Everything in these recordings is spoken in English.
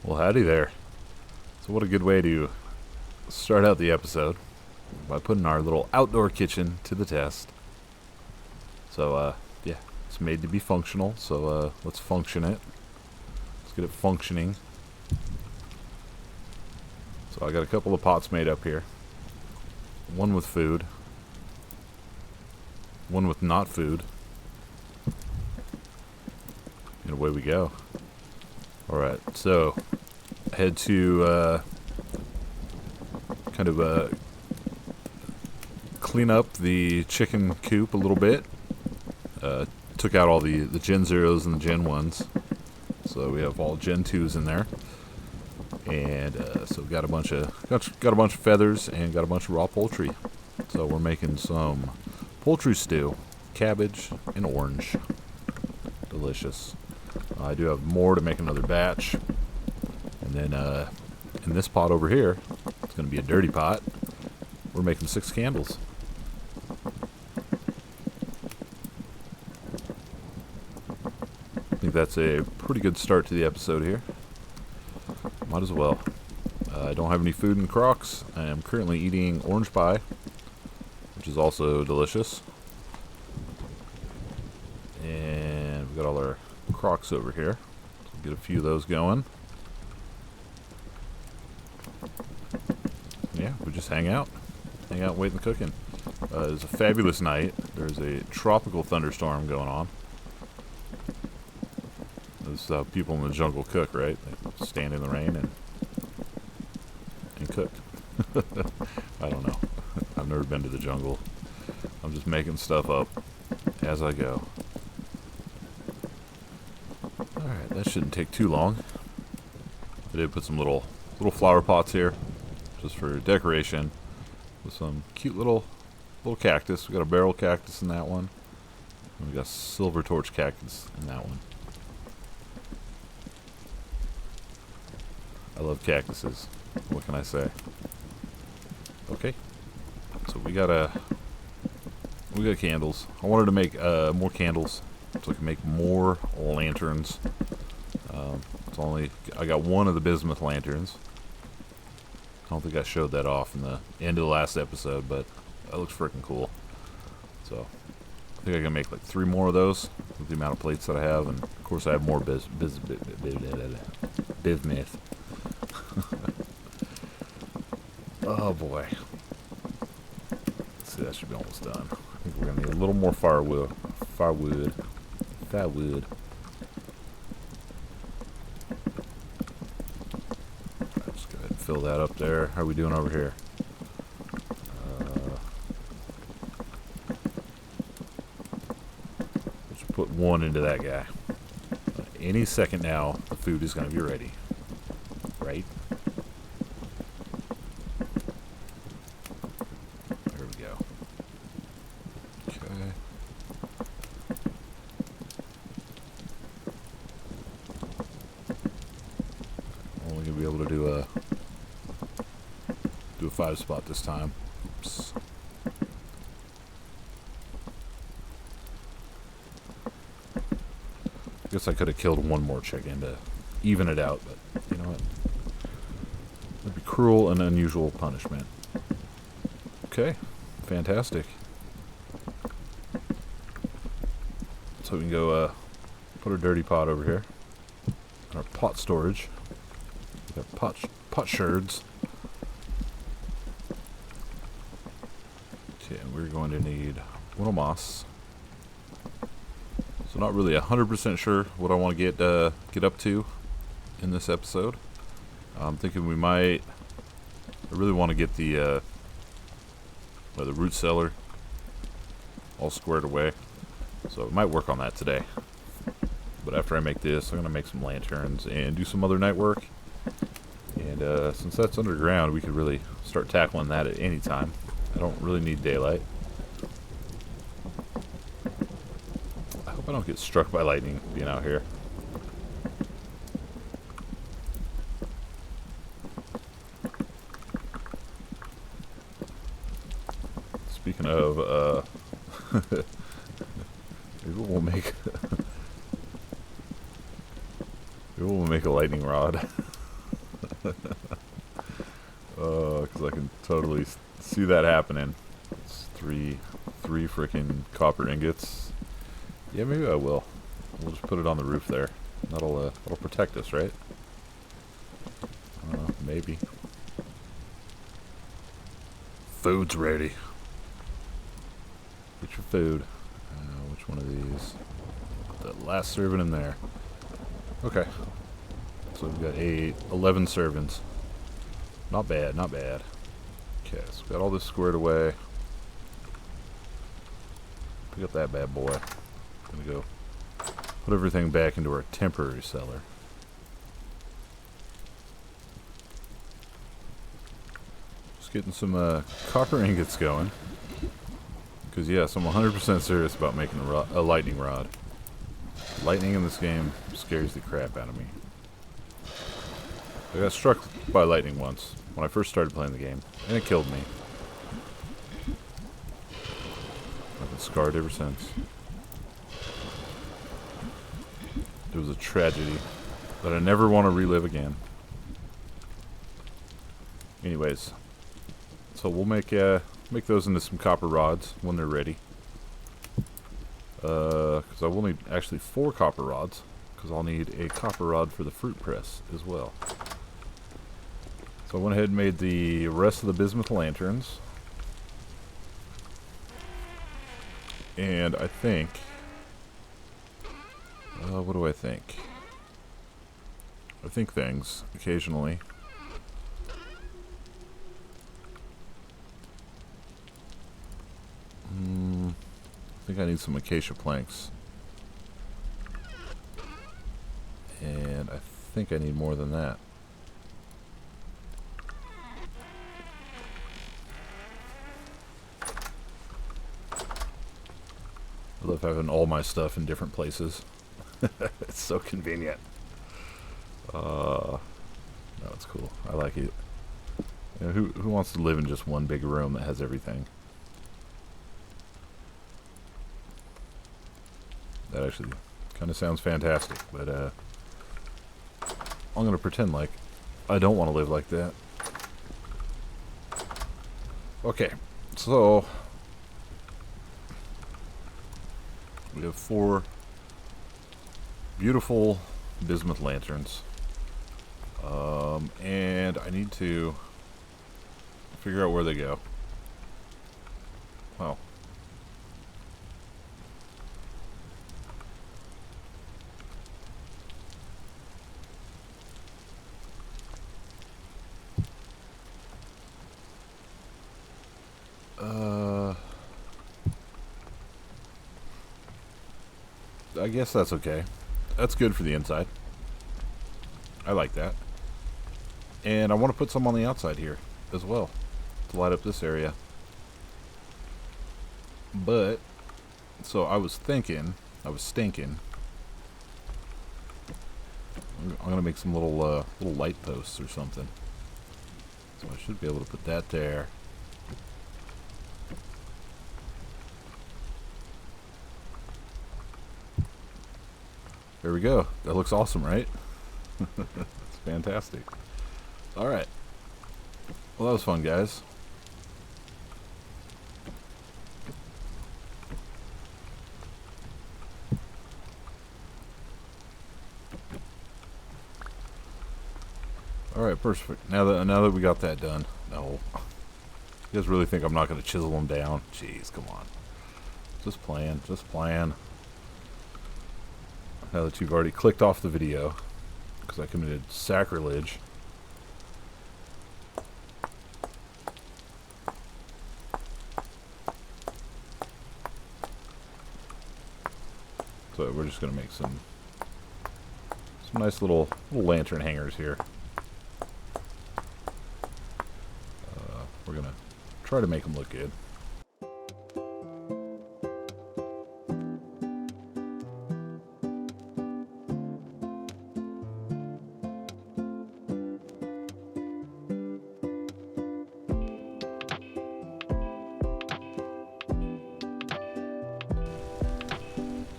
Well, howdy there. So what a good way to start out the episode by putting our little outdoor kitchen to the test. So, yeah, it's made to be functional, so let's function it. Let's get it functioning. So I got a couple of pots made up here. One with food. One with not food. And away we go. Alright, so I had to kind of clean up the chicken coop a little bit. Took out all the Gen 0s and the Gen 1s. So we have all Gen 2s in there. And so we've got a bunch of feathers and got a bunch of raw poultry. So we're making some poultry stew, cabbage and orange. Delicious. I do have more to make another batch. And then in this pot over here, it's going to be a dirty pot. We're making 6 candles. I think that's a pretty good start to the episode here. Might as well. I don't have any food in Crocs. I am currently eating orange pie, which is also delicious. And we've got all our Crocs over here. So get a few of those going. Yeah, we just hang out, waiting, cooking. It's a fabulous night. There's a tropical thunderstorm going on. This is how people in the jungle cook, right? They stand in the rain and cook. I don't know. I've never been to the jungle. I'm just making stuff up as I go. Alright, that shouldn't take too long. I did put some little flower pots here, just for decoration, with some cute little cactus. We got a barrel cactus in that one. And we got silver torch cactus in that one. I love cactuses. What can I say? Okay, so we got candles. I wanted to make more candles so I can make more lanterns. I got one of the bismuth lanterns. I don't think I showed that off in the end of the last episode, but that looks freaking cool. So I think I can make like 3 more of those with the amount of plates that I have, and of course I have more bismuth. Oh boy. Let's see, that should be almost done. I think we're gonna need a little more firewood. Just go ahead and fill that up there. How are we doing over here? Let's put 1 into that guy. Any second now, the food is gonna be ready. Right? There we go. Okay. Only gonna be able to do a 5 spot this time. Oops. I guess I could have killed 1 more chicken to even it out, but you know what? That'd be cruel and unusual punishment. Okay, fantastic. So we can go put our dirty pot over here. And our pot storage. We got pot sherds. Okay, and we're going to need 1 moss. So not really 100% sure what I want to get up to in this episode. I'm thinking we might. I really want to get the root cellar all squared away, so I might work on that today. But after I make this, I'm gonna make some lanterns and do some other night work. And since that's underground, we could really start tackling that at any time. I don't really need daylight. I hope I don't get struck by lightning being out here. Speaking of, maybe we'll make a lightning rod. Because I can totally see that happening. It's three freaking copper ingots. Yeah, maybe I will. We'll just put it on the roof there. That'll protect us, right? Maybe. Food's ready. Get your food. Which one of these? Put that last serving in there. Okay. So we've got 11 servings. Not bad, not bad. Okay, so we've got all this squared away. Pick up that bad boy. Gonna go put everything back into our temporary cellar. Just getting some copper ingots going. Because yes, I'm 100% serious about making a lightning rod. Lightning in this game scares the crap out of me. I got struck by lightning once when I first started playing the game, and it killed me. I've been scarred ever since. It was a tragedy that I never want to relive again. Anyways, so we'll make those into some copper rods when they're ready. Because I will need actually 4 copper rods, because I'll need a copper rod for the fruit press as well. So I went ahead and made the rest of the bismuth lanterns. And I think... what do I think? I think things, occasionally. I think I need some acacia planks. And I think I need more than that. I love having all my stuff in different places. It's so convenient. No, it's cool. I like it. You know, who wants to live in just one big room that has everything? That actually kind of sounds fantastic, but I'm gonna pretend like I don't want to live like that. Okay, so we have 4 beautiful bismuth lanterns, and I need to figure out where they go. Wow. I guess that's okay. That's good for the inside. I like that. And I want to put some on the outside here as well to light up this area. But, so I was stinking. I'm going to make some little light posts or something. So I should be able to put that there. There we go. That looks awesome, right? It's fantastic. Alright. Well, that was fun, guys. Alright, perfect. Now that we got that done. No. You guys really think I'm not going to chisel them down? Jeez, come on. Just playing. Now that you've already clicked off the video, because I committed sacrilege. So we're just going to make some nice little lantern hangers here. We're going to try to make them look good.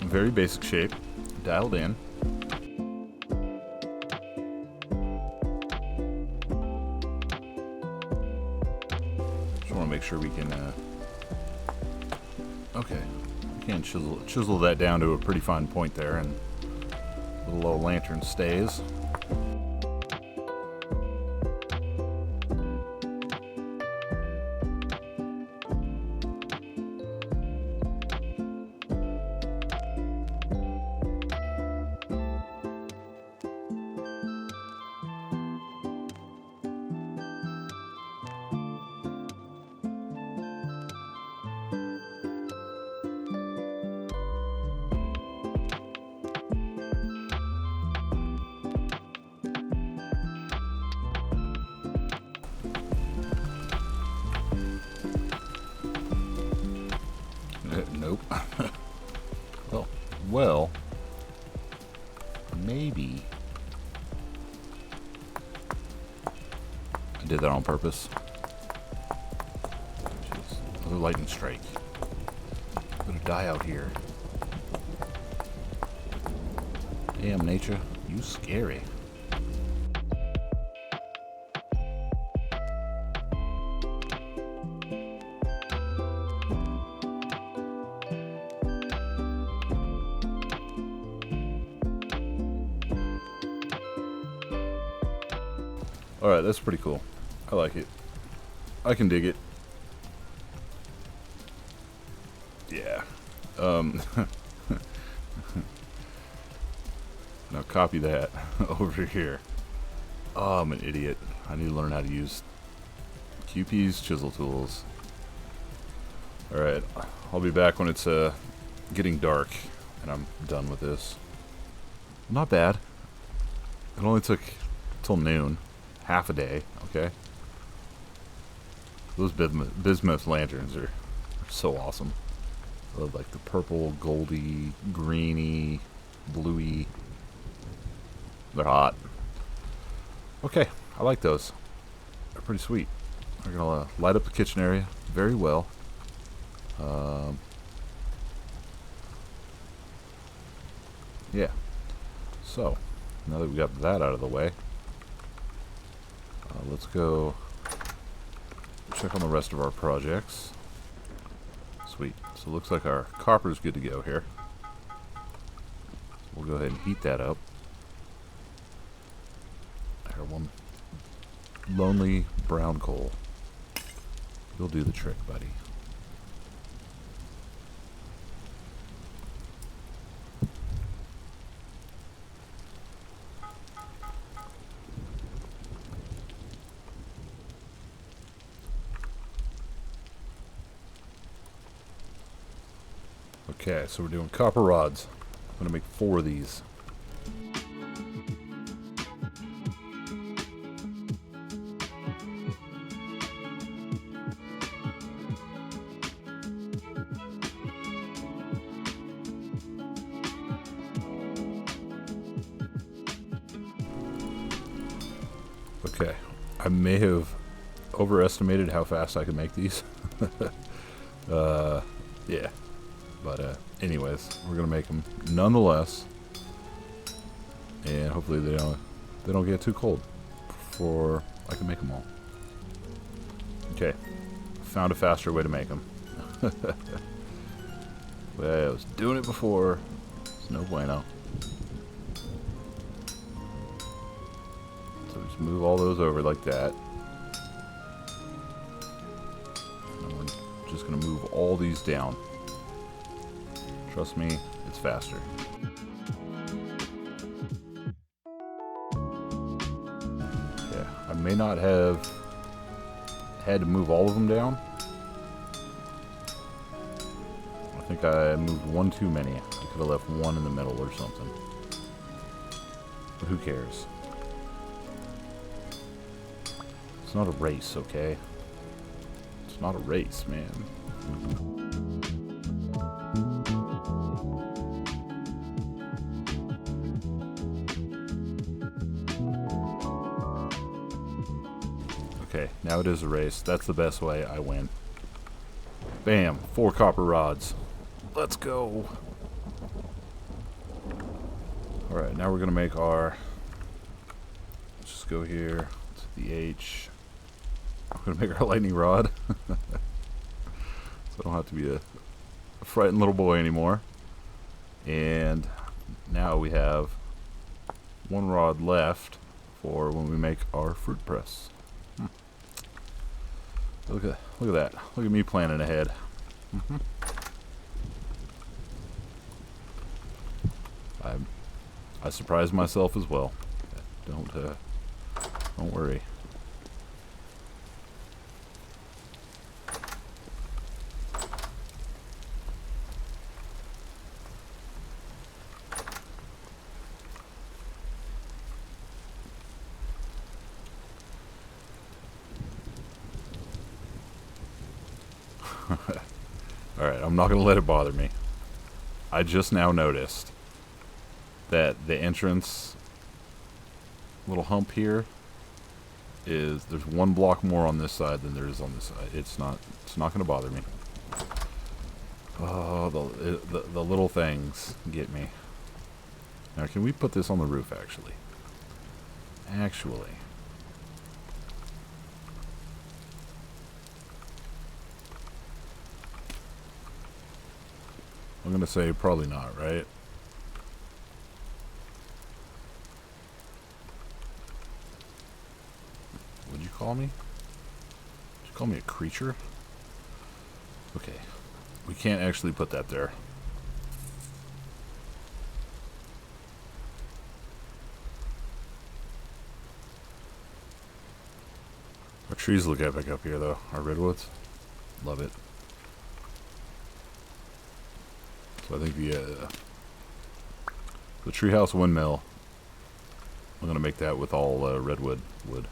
Very basic shape, dialed in. want to make sure we can, okay, we can chisel that down to a pretty fine point there, and the little lantern stays. Nope. Well, maybe I did that on purpose. Jeez, another lightning strike. I'm gonna die out here. Damn, nature, you scary. Alright, that's pretty cool. I like it. I can dig it. Yeah. Now copy that over here. Oh, I'm an idiot. I need to learn how to use QP's chisel tools. Alright, I'll be back when it's getting dark and I'm done with this. Not bad. It only took till noon. Half a day, okay? Those bismuth lanterns are so awesome. I love like the purple, goldy, greeny, bluey. They're hot. Okay, I like those. They're pretty sweet. We're gonna light up the kitchen area very well. Yeah. So, now that we got that out of the way, let's go check on the rest of our projects. Sweet. So it looks like our copper's good to go here. We'll go ahead and heat that up. There, one lonely brown coal. You'll do the trick, buddy. Okay, so we're doing copper rods. I'm going to make 4 of these. Okay, I may have overestimated how fast I could make these. Yeah. But anyways, we're gonna make them nonetheless, and hopefully they don't get too cold before I can make them all. Okay, found a faster way to make them. Well, I was doing it before. It's no bueno. So just move all those over like that. And we're just gonna move all these down. Trust me, it's faster. Yeah, I may not have had to move all of them down. I think I moved one too many. I could have left one in the middle or something. But who cares? It's not a race, okay? It's not a race, man. Okay, now it is a race. That's the best way. I win. Bam! 4 copper rods. Let's go! Alright, now we're going to make our... Let's just go here to the H. I'm going to make our lightning rod. So I don't have to be a frightened little boy anymore. And now we have one rod left for when we make our fruit press. Look at that. Look at me planning ahead. I surprised myself as well. Don't worry. Alright, I'm not going to let it bother me. I just now noticed that the entrance little hump here there's one block more on this side than there is on this side. It's not going to bother me. Oh, the little things get me. Now, can we put this on the roof, actually? I'm going to say probably not, right? Would you call me? Would you call me a creature? Okay. We can't actually put that there. Our trees look epic up here, though. Our redwoods. Love it. So I think the treehouse windmill, I'm going to make that with all redwood wood.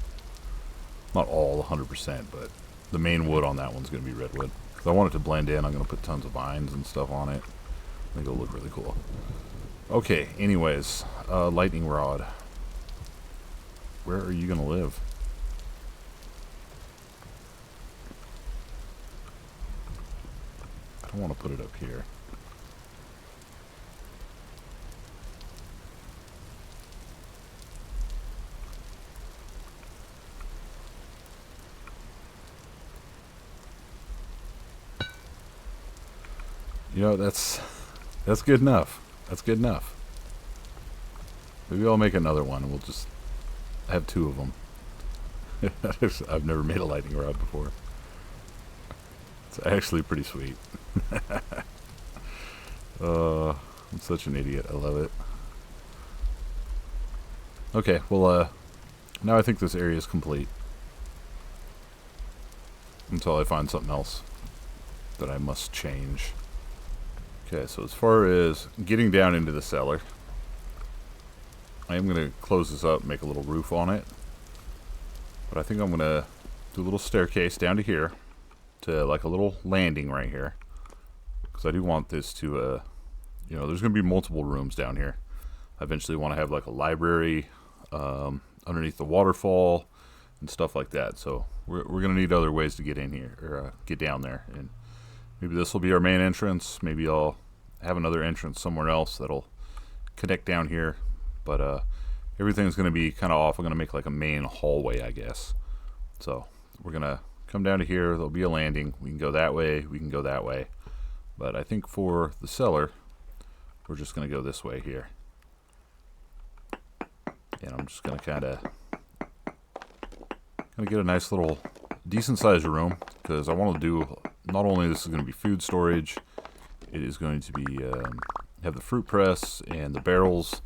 Not all 100%, but the main wood on that one's going to be redwood. Because I want it to blend in. I'm going to put tons of vines and stuff on it. I think it'll look really cool. Okay, anyways, lightning rod. Where are you going to live? I don't want to put it up here. You know, that's good enough. That's good enough. Maybe I'll make another one and we'll just have two of them. I've never made a lightning rod before. It's actually pretty sweet. I'm such an idiot. I love it. Okay, well, now I think this area is complete. Until I find something else that I must change. Okay, so as far as getting down into the cellar, I am going to close this up and make a little roof on it. But I think I'm going to do a little staircase down to here, to like a little landing right here. Because I do want this to, you know, there's going to be multiple rooms down here. I eventually want to have like a library underneath the waterfall and stuff like that. So we're going to need other ways to get in here, or get down there. And maybe this will be our main entrance. Maybe I'll have another entrance somewhere else that'll connect down here. But everything's going to be kind of off. I'm going to make like a main hallway, I guess. So we're going to come down to here. There'll be a landing. We can go that way. We can go that way. But I think for the cellar, we're just going to go this way here. And I'm just going to kind of get a nice little decent sized room, because I want to do, not only this is going to be food storage, it is going to be have the fruit press and the barrels,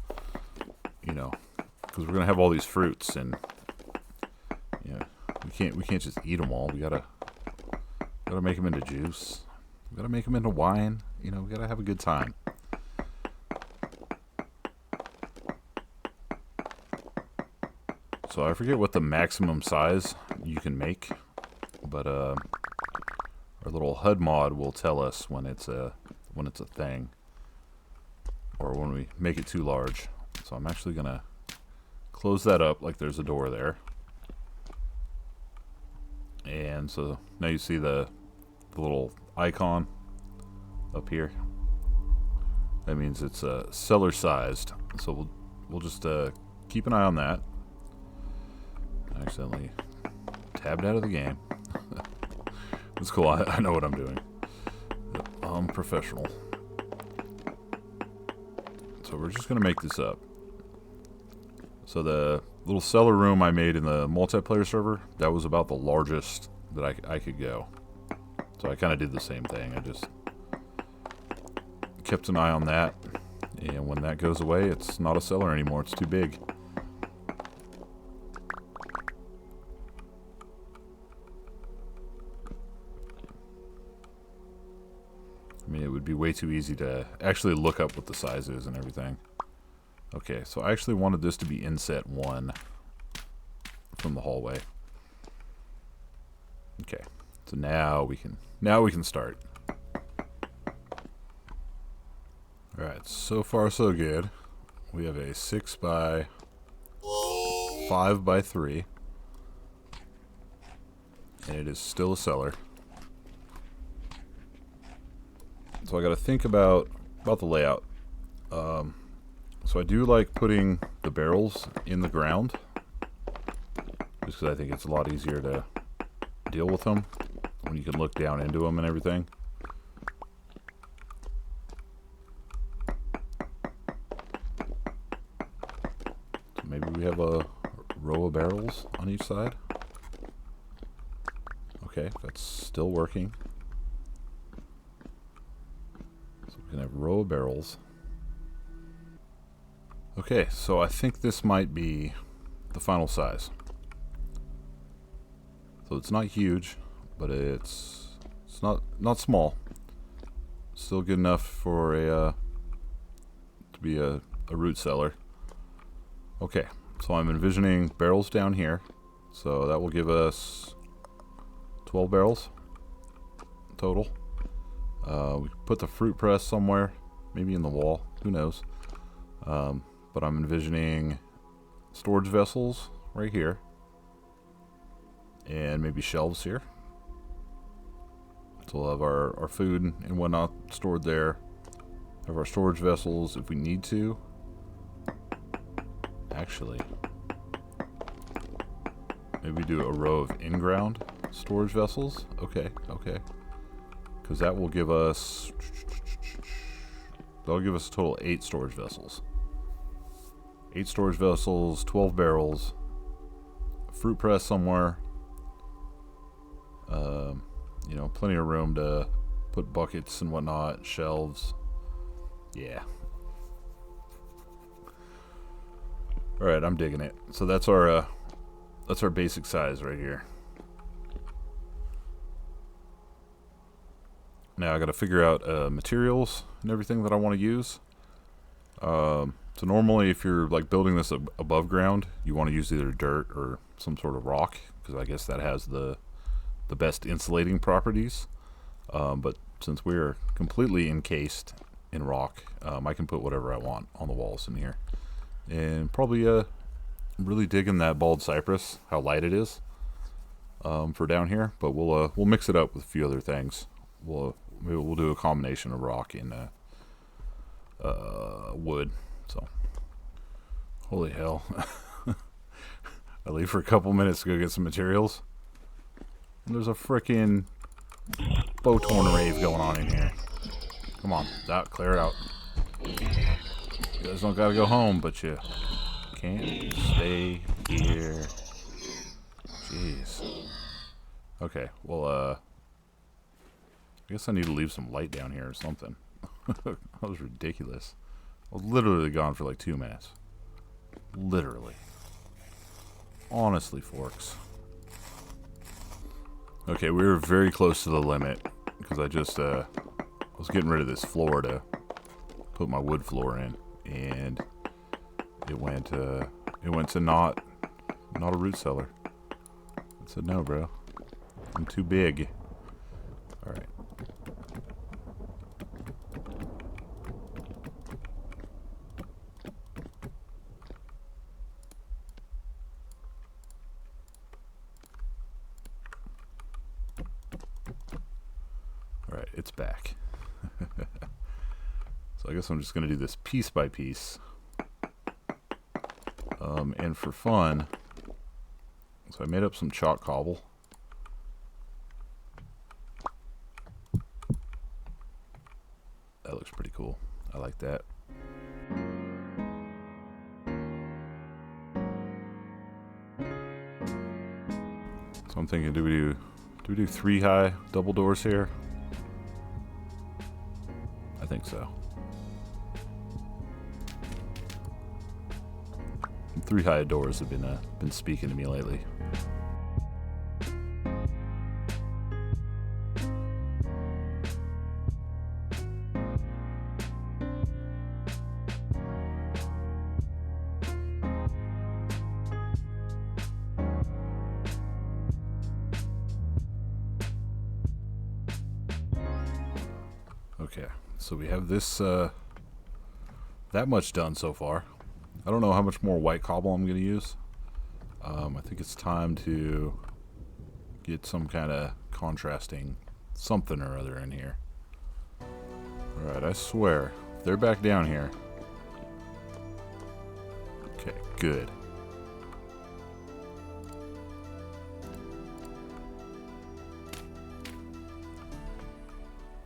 you know, because we're going to have all these fruits, and you know, we can't just eat them all. We gotta make them into juice. We gotta make them into wine. You know, we gotta have a good time. So I forget what the maximum size you can make, but our little HUD mod will tell us when it's a thing, or when we make it too large. So I'm actually gonna close that up like there's a door there, and so now you see the little icon up here. That means it's cellar sized. So we'll just keep an eye on that. I accidentally tabbed out of the game. It's cool. I know what I'm doing. I'm professional. So we're just going to make this up. So the little cellar room I made in the multiplayer server, that was about the largest that I could go. So I kind of did the same thing. I just kept an eye on that. And when that goes away, it's not a cellar anymore. It's too big. I mean, it would be way too easy to actually look up what the size is and everything. Okay, so I actually wanted this to be inset 1 from the hallway. Okay, so now we can start. All right, so far so good. We have a 6 by 5 by 3, and it is still a cellar. So I got to think about the layout. So I do like putting the barrels in the ground, just because I think it's a lot easier to deal with them when you can look down into them and everything. So maybe we have a row of barrels on each side. Okay, that's still working. So we can have a row of barrels. Okay, so I think this might be the final size. So it's not huge, but it's not small. Still good enough for a to be a root cellar. Okay, so I'm envisioning barrels down here. So that will give us 12 barrels total. We could put the fruit press somewhere, maybe in the wall. Who knows? But I'm envisioning storage vessels right here, and maybe shelves here. So we'll have our food and whatnot stored there. Have our storage vessels if we need to. Actually, maybe do a row of in-ground storage vessels. Okay. Because that will give us... that'll give us a total of 8 storage vessels. 8 storage vessels, 12 barrels, a fruit press somewhere. You know, plenty of room to put buckets and whatnot, shelves. Yeah. All right, I'm digging it. So that's our basic size right here. Now I got to figure out materials and everything that I want to use. So normally if you're like building this above ground, you want to use either dirt or some sort of rock, because I guess that has the best insulating properties. But since we're completely encased in rock, I can put whatever I want on the walls in here. And probably really digging that bald cypress, how light it is for down here. But we'll mix it up with a few other things. Maybe we'll do a combination of rock and wood. So, holy hell. I leave for a couple minutes to go get some materials. And there's a frickin' bow-torn rave going on in here. Come on, clear it out. You guys don't gotta go home, but you can't stay here. Jeez. Okay, well, I guess I need to leave some light down here or something. That was ridiculous. I was literally gone for like 2 minutes. Literally. Honestly, Forks. Okay, we were very close to the limit because I just was getting rid of this floor to put my wood floor in, and it went to not a root cellar. I said, no, bro, I'm too big. All right. Alright, it's back. So I guess I'm just going to do this piece by piece. And for fun, so I made up some chalk cobble. That looks pretty cool. I like that. So I'm thinking, do we do 3 high double doors here? I think so. 3 high doors have been speaking to me lately. Okay, so we have this that much done so far. I don't know how much more white cobble I'm going to use. I think it's time to get some kind of contrasting something or other in here. Alright, I swear, if they're back down here. Okay, good.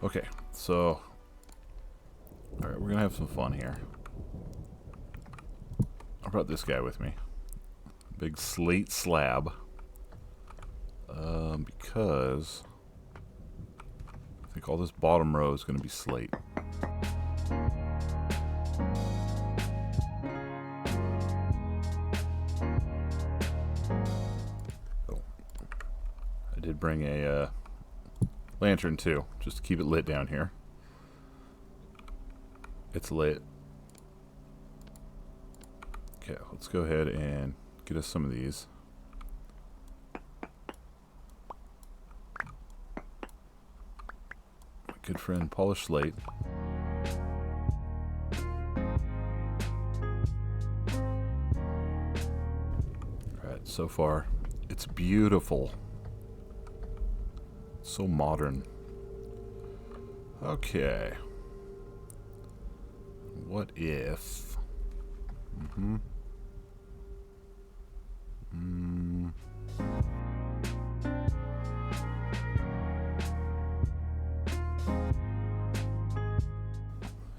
Okay, so alright, we're gonna have some fun here. I brought this guy with me. Big slate slab. Because I think all this bottom row is gonna be slate. Oh. I did bring a lantern too, just to keep it lit down here. It's lit. Okay, let's go ahead and get us some of these. My good friend polished slate. Alright, so far it's beautiful. So modern. Okay. What if...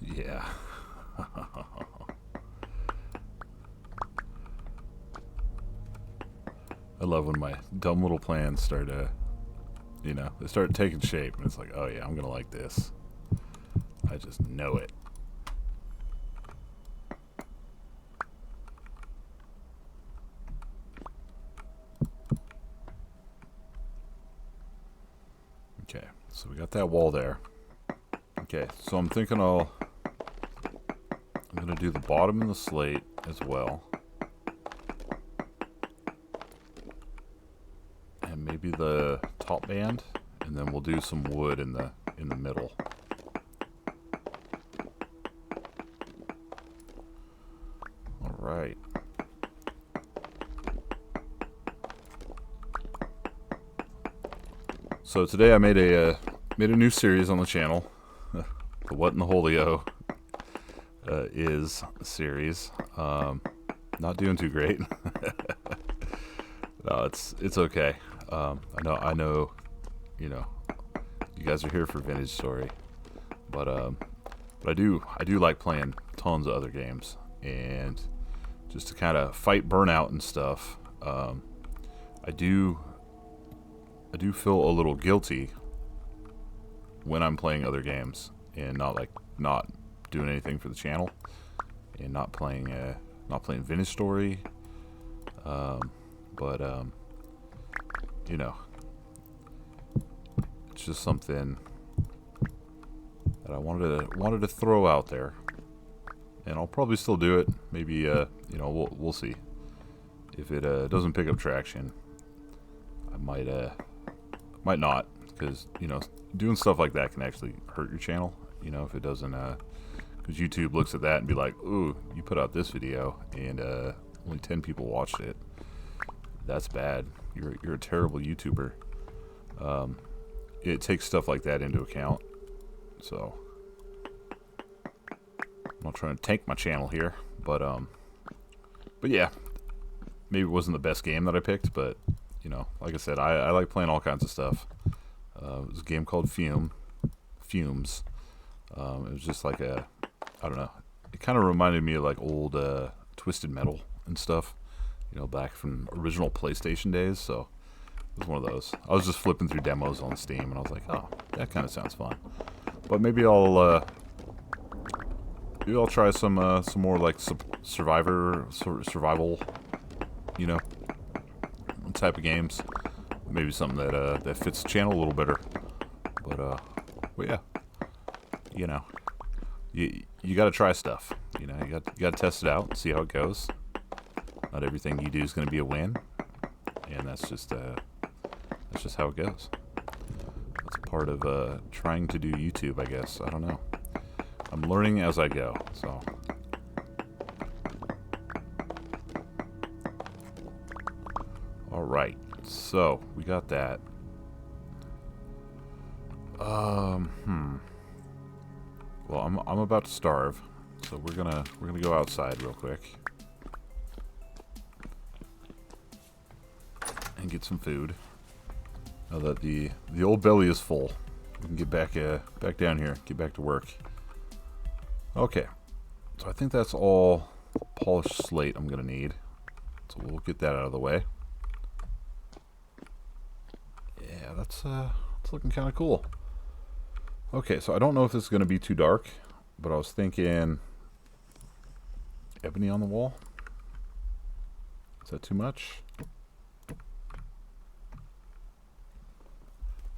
Yeah. I love when my dumb little plans start you know, they start taking shape, and it's like, oh yeah, I'm gonna like this. I just know it. Okay, so we got that wall there. Okay, so I'm thinking I'm gonna do the bottom of the slate as well. And maybe the top band, and then we'll do some wood in the middle. All right. So today I made a new series on the channel, the What in the Holio is series. Not doing too great. No, it's okay. I know, you know, you guys are here for Vintage Story, but I do like playing tons of other games, and just to kind of fight burnout and stuff. I do feel a little guilty when I'm playing other games and not doing anything for the channel, and not playing Vintage Story. You know, it's just something that I wanted to throw out there, and I'll probably still do it. Maybe you know, we'll see if it doesn't pick up traction. I might not, because you know, doing stuff like that can actually hurt your channel. You know, if it doesn't, because YouTube looks at that and be like, "Ooh, you put out this video and only 10 people watched it. That's bad. You're a terrible YouTuber." It takes stuff like that into account. So I'm not trying to tank my channel here, but yeah, maybe it wasn't the best game that I picked, but you know, like I said, I like playing all kinds of stuff. It was a game called Fumes. It was just like I don't know. It kind of reminded me of like old Twisted Metal and stuff, you know, back from original PlayStation days. So it was one of those. I was just flipping through demos on Steam, and I was like, oh, that kind of sounds fun. But maybe I'll try some more like survival, you know, type of games. Maybe something that fits the channel a little better. But yeah, you know, you got to try stuff. You know, you got to test it out and see how it goes. Not everything you do is going to be a win, and that's just how it goes. That's part of trying to do YouTube, I guess. I don't know. I'm learning as I go, so. All right, so we got that. Well, I'm about to starve, so we're gonna go outside real quick and get some food. Now that the old belly is full, we can get back down here, get back to work. Okay, so I think that's all polished slate I'm gonna need. So we'll get that out of the way. Yeah, that's looking kind of cool. Okay, so I don't know if this is gonna be too dark, but I was thinking ebony on the wall. Is that too much?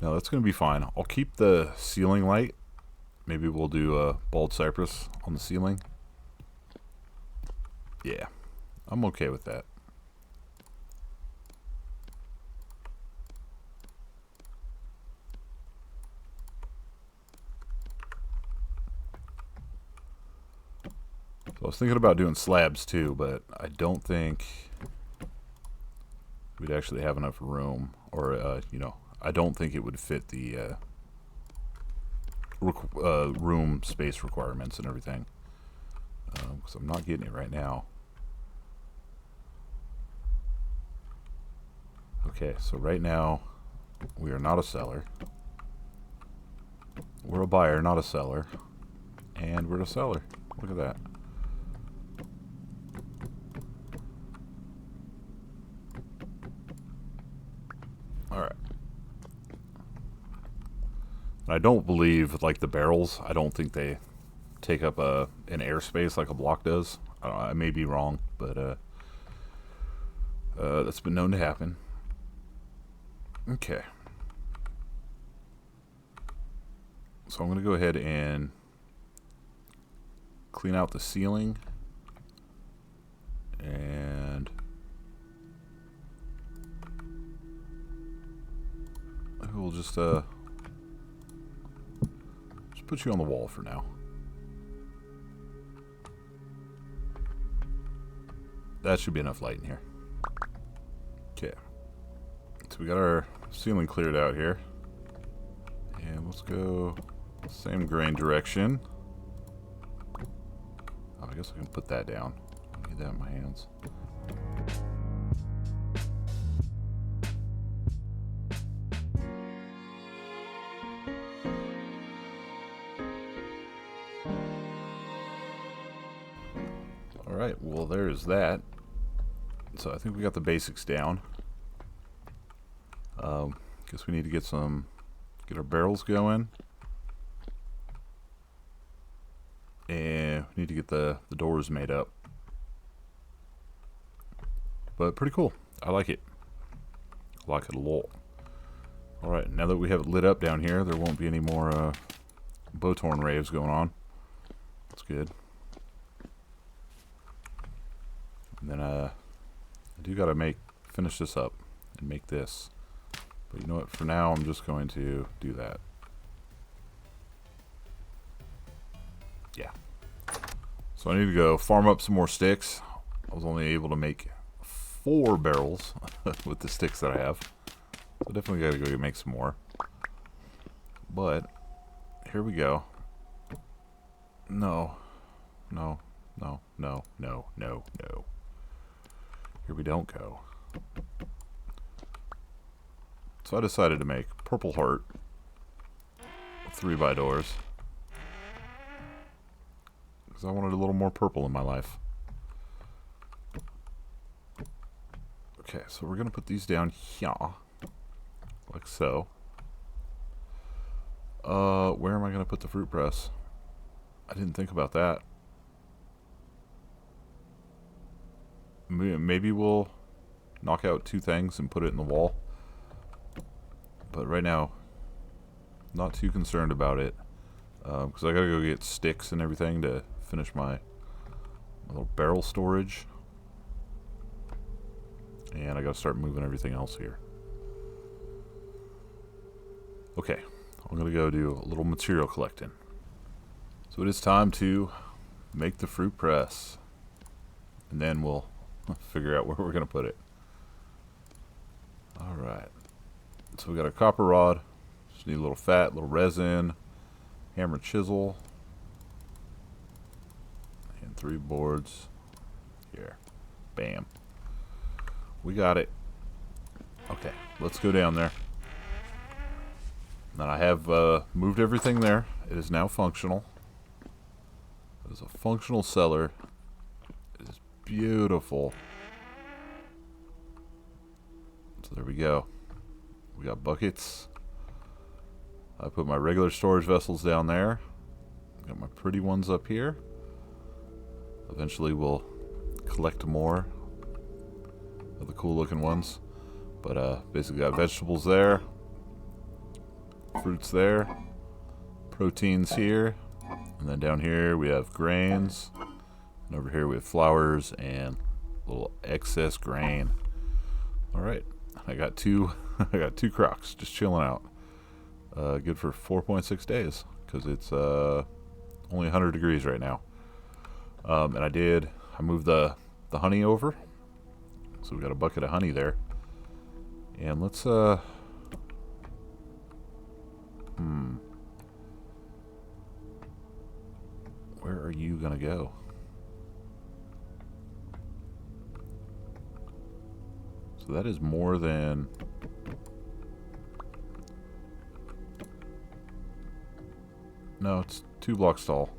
No, that's gonna be fine. I'll keep the ceiling light. Maybe we'll do bald cypress on the ceiling. Yeah, I'm okay with that. So I was thinking about doing slabs too, but I don't think we'd actually have enough room, or you know, I don't think it would fit the room space requirements and everything, because I'm not getting it right now. Okay, so right now we are not a seller. We're a buyer, not a seller, and we're a seller. Look at that. All right. I don't believe, like, the barrels, I don't think they take up an airspace like a block does. I may be wrong, but that's been known to happen. Okay. So I'm going to go ahead and clean out the ceiling. And we'll just put you on the wall for now. That should be enough light in here. Okay. So we got our ceiling cleared out here. And let's go same grain direction. Oh, I guess I can put that down. I need that in my hands. Alright, well there's that. So I think we got the basics down. Guess we need to get our barrels going. And we need to get the doors made up. But pretty cool. I like it. I like it a lot. Alright, now that we have it lit up down here, there won't be any more Botorn raves going on. That's good. And then I do gotta finish this up and make this. But you know what, for now I'm just going to do that. Yeah. So I need to go farm up some more sticks. I was only able to make 4 barrels with the sticks that I have. So definitely gotta go make some more. But here we go. No. No. No. No. No. No. No. Here we don't go. So I decided to make purple heart 3x doors. because I wanted a little more purple in my life. Okay, so we're going to put these down here, like so. Where am I going to put the fruit press? I didn't think about that. Maybe we'll knock out 2 things and put it in the wall. But right now, not too concerned about it. Because I gotta go get sticks and everything to finish my little barrel storage. And I gotta start moving everything else here. Okay, I'm gonna go do a little material collecting. So it is time to make the fruit press. And then we'll figure out where we're gonna put it. Alright. So we got a copper rod. Just need a little fat, a little resin, hammer, chisel, and 3 boards here. Bam. We got it. Okay, let's go down there. And I have moved everything there. It is now functional. It is a functional cellar. It is beautiful. So there we go. We got buckets. I put my regular storage vessels down there. Got my pretty ones up here. Eventually we'll collect more of the cool looking ones. But basically got vegetables there. Fruits there. Proteins here. And then down here we have grains. And over here we have flowers and a little excess grain. Alright. I got 2 I got 2 crocs just chilling out. Good for 4.6 days because it's only 100 degrees right now. And I moved the honey over, so we got a bucket of honey there. And let's where are you gonna go? So that is more than no, it's 2 blocks tall.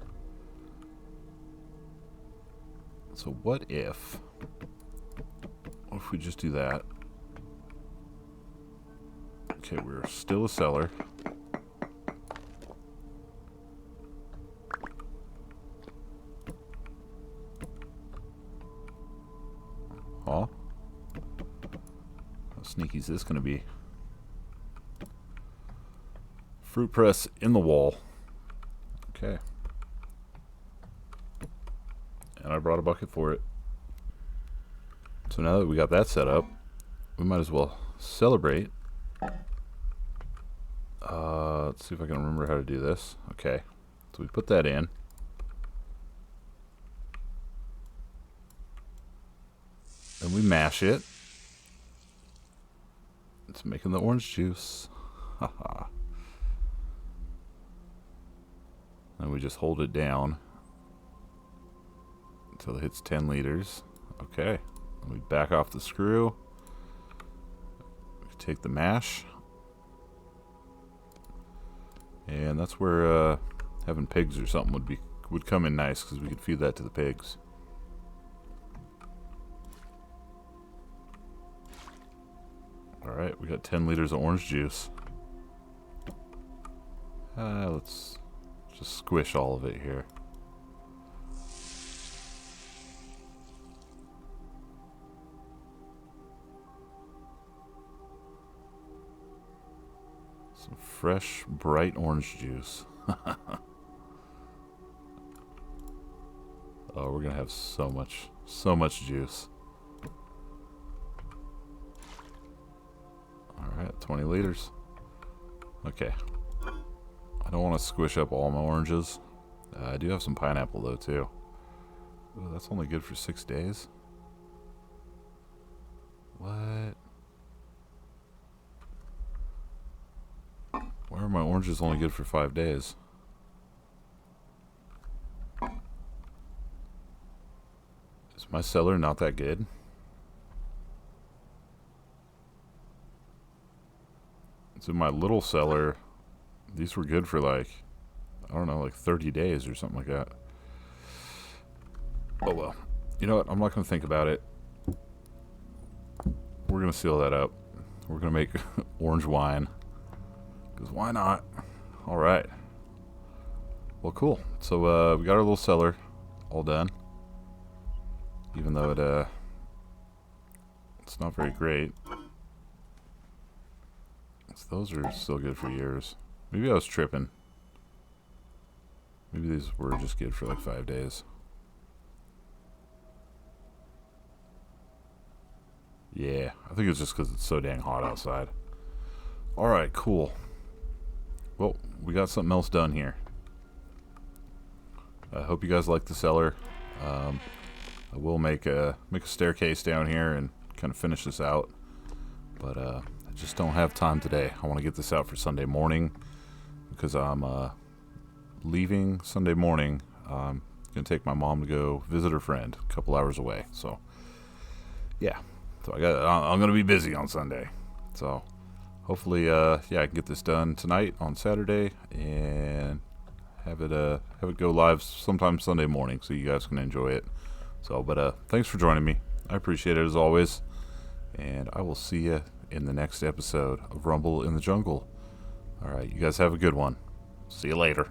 So what if we just do that? Okay, we're still a cellar. Huh? How sneaky is this gonna be? Fruit press in the wall. Okay. And I brought a bucket for it. So now that we got that set up, we might as well celebrate. Let's see if I can remember how to do this. Okay. So we put that in. Then we mash it. It's making the orange juice. Haha. And we just hold it down until it hits 10 liters. Okay. And we back off the screw. We take the mash. And that's where having pigs or something would come in nice, because we could feed that to the pigs. Alright, we got 10 liters of orange juice. Let's just squish all of it here. Some fresh, bright orange juice. Oh, we're gonna have so much juice. Alright, 20 liters. Okay. I don't want to squish up all my oranges. I do have some pineapple though too. Ooh, that's only good for 6 days. What? Why are my oranges only good for 5 days? Is my cellar not that good? So my little cellar, these were good for like, I don't know, like 30 days or something like that. Oh well. You know what? I'm not going to think about it. We're going to seal that up. We're going to make orange wine. Because why not? Alright. Well, cool. So, we got our little cellar all done. Even though it's not very great. So those are still good for years. Maybe I was tripping. Maybe these were just good for like 5 days. Yeah, I think it's just because it's so dang hot outside. Alright, cool. Well, we got something else done here. I hope you guys like the cellar. I will make a staircase down here and kind of finish this out. But I just don't have time today. I want to get this out for Sunday morning because I'm leaving Sunday morning. I'm going to take my mom to go visit her friend a couple hours away. So, yeah. So I'm going to be busy on Sunday. So, hopefully, yeah, I can get this done tonight on Saturday and have it go live sometime Sunday morning so you guys can enjoy it. So, but thanks for joining me. I appreciate it as always. And I will see you in the next episode of Rumble in the Jungle. All right, you guys have a good one. See you later.